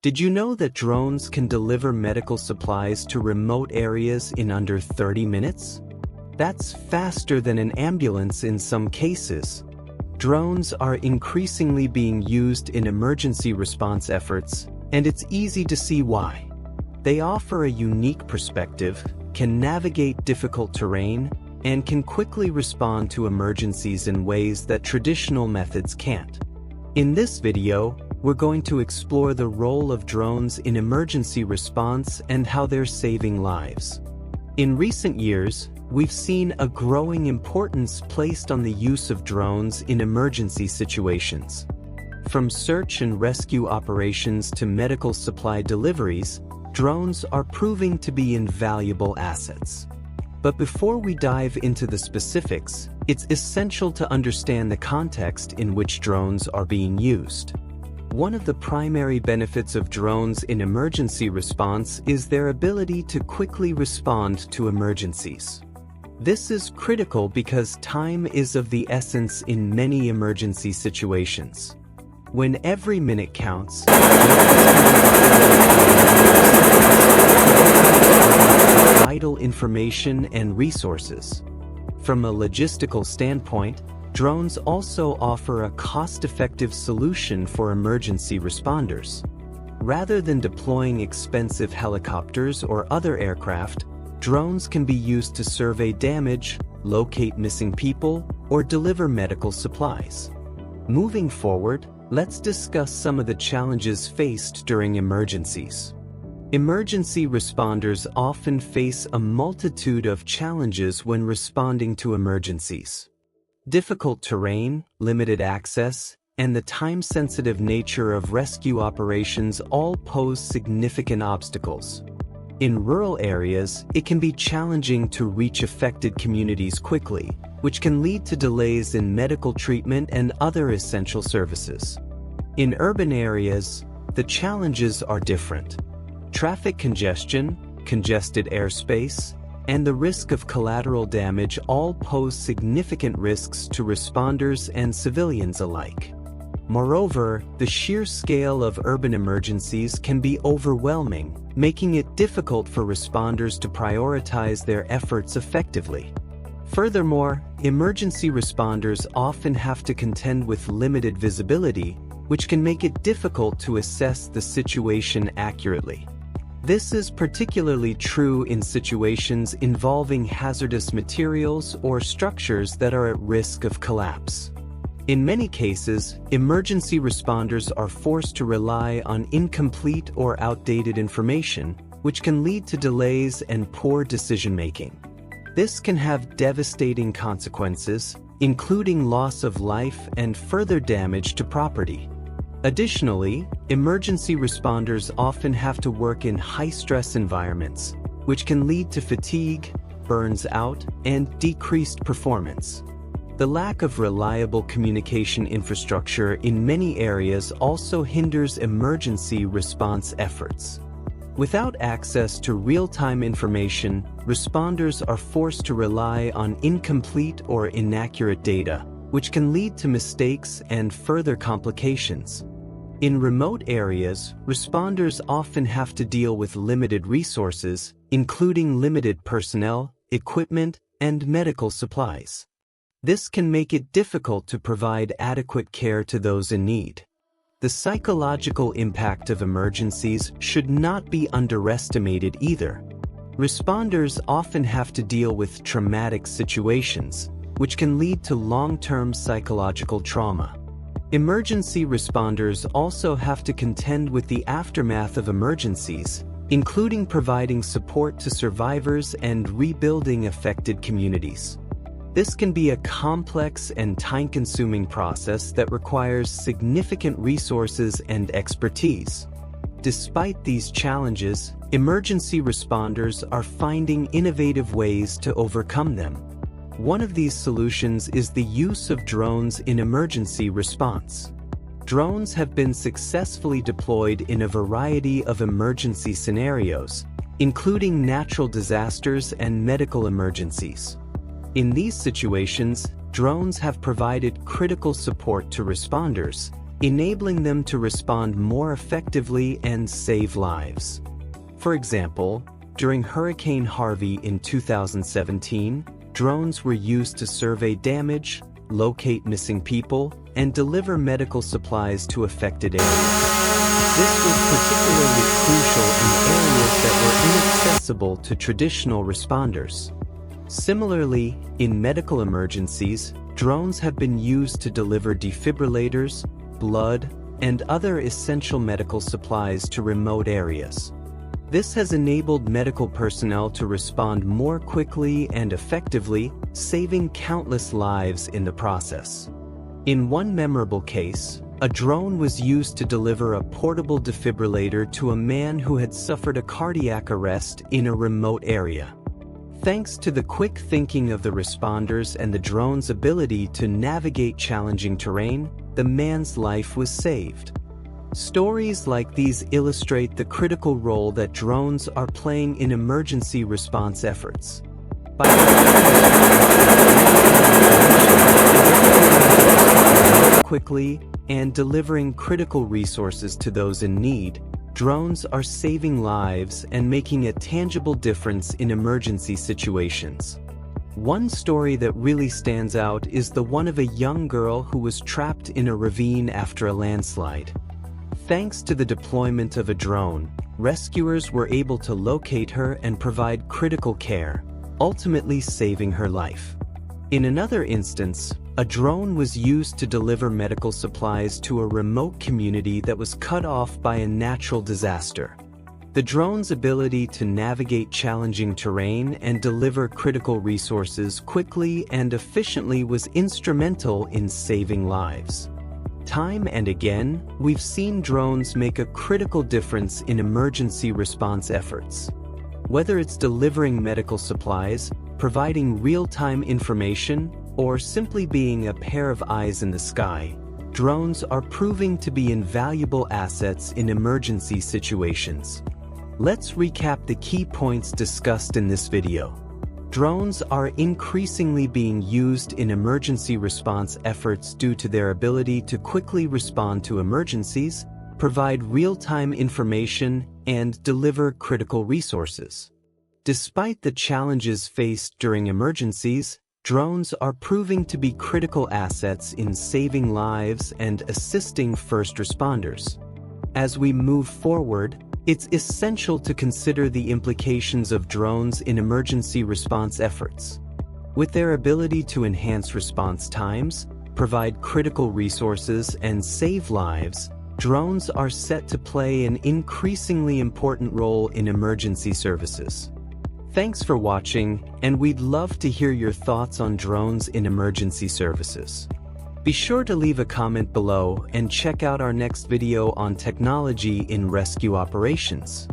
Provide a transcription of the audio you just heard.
Did you know that drones can deliver medical supplies to remote areas in under 30 minutes? That's faster than an ambulance in some cases. Drones are increasingly being used in emergency response efforts, and it's easy to see why. They offer a unique perspective, can navigate difficult terrain, and can quickly respond to emergencies in ways that traditional methods can't. In this video, we're going to explore the role of drones in emergency response and how they're saving lives. In recent years, we've seen a growing importance placed on the use of drones in emergency situations. From search and rescue operations to medical supply deliveries, drones are proving to be invaluable assets. But before we dive into the specifics, it's essential to understand the context in which drones are being used. One of the primary benefits of drones in emergency response is their ability to quickly respond to emergencies. This is critical because time is of the essence in many emergency situations. When every minute counts, vital information and resources. From a logistical standpoint, drones also offer a cost-effective solution for emergency responders. Rather than deploying expensive helicopters or other aircraft, drones can be used to survey damage, locate missing people, or deliver medical supplies. Moving forward, let's discuss some of the challenges faced during emergencies. Emergency responders often face a multitude of challenges when responding to emergencies. Difficult terrain, limited access, and the time-sensitive nature of rescue operations all pose significant obstacles. In rural areas, it can be challenging to reach affected communities quickly, which can lead to delays in medical treatment and other essential services. In urban areas, the challenges are different. Traffic congestion, congested airspace, and the risk of collateral damage all pose significant risks to responders and civilians alike. Moreover, the sheer scale of urban emergencies can be overwhelming, making it difficult for responders to prioritize their efforts effectively. Furthermore, emergency responders often have to contend with limited visibility, which can make it difficult to assess the situation accurately. This is particularly true in situations involving hazardous materials or structures that are at risk of collapse. In many cases, emergency responders are forced to rely on incomplete or outdated information, which can lead to delays and poor decision-making. This can have devastating consequences, including loss of life and further damage to property. Additionally, emergency responders often have to work in high-stress environments, which can lead to fatigue, burns out, and decreased performance. The lack of reliable communication infrastructure in many areas also hinders emergency response efforts. Without access to real-time information, responders are forced to rely on incomplete or inaccurate data, which can lead to mistakes and further complications. In remote areas, responders often have to deal with limited resources, including limited personnel, equipment, and medical supplies. This can make it difficult to provide adequate care to those in need. The psychological impact of emergencies should not be underestimated either. Responders often have to deal with traumatic situations, which can lead to long-term psychological trauma. Emergency responders also have to contend with the aftermath of emergencies, including providing support to survivors and rebuilding affected communities. This can be a complex and time-consuming process that requires significant resources and expertise. Despite these challenges, emergency responders are finding innovative ways to overcome them. One of these solutions is the use of drones in emergency response. Drones have been successfully deployed in a variety of emergency scenarios, including natural disasters and medical emergencies. In these situations, drones have provided critical support to responders, enabling them to respond more effectively and save lives. For example, during Hurricane Harvey in 2017, drones were used to survey damage, locate missing people, and deliver medical supplies to affected areas. This was particularly crucial in areas that were inaccessible to traditional responders. Similarly, in medical emergencies, drones have been used to deliver defibrillators, blood, and other essential medical supplies to remote areas. This has enabled medical personnel to respond more quickly and effectively, saving countless lives in the process. In one memorable case, a drone was used to deliver a portable defibrillator to a man who had suffered a cardiac arrest in a remote area. Thanks to the quick thinking of the responders and the drone's ability to navigate challenging terrain, the man's life was saved. Stories like these illustrate the critical role that drones are playing in emergency response efforts. By quickly and delivering critical resources to those in need, drones are saving lives and making a tangible difference in emergency situations. One story that really stands out is the one of a young girl who was trapped in a ravine after a landslide. Thanks to the deployment of a drone, rescuers were able to locate her and provide critical care, ultimately saving her life. In another instance, a drone was used to deliver medical supplies to a remote community that was cut off by a natural disaster. The drone's ability to navigate challenging terrain and deliver critical resources quickly and efficiently was instrumental in saving lives. Time and again, we've seen drones make a critical difference in emergency response efforts. Whether it's delivering medical supplies, providing real-time information, or simply being a pair of eyes in the sky, drones are proving to be invaluable assets in emergency situations. Let's recap the key points discussed in this video. Drones are increasingly being used in emergency response efforts due to their ability to quickly respond to emergencies, provide real-time information, and deliver critical resources. Despite the challenges faced during emergencies, drones are proving to be critical assets in saving lives and assisting first responders. As we move forward, it's essential to consider the implications of drones in emergency response efforts. With their ability to enhance response times, provide critical resources, and save lives, drones are set to play an increasingly important role in emergency services. Thanks for watching, and we'd love to hear your thoughts on drones in emergency services. Be sure to leave a comment below and check out our next video on technology in rescue operations.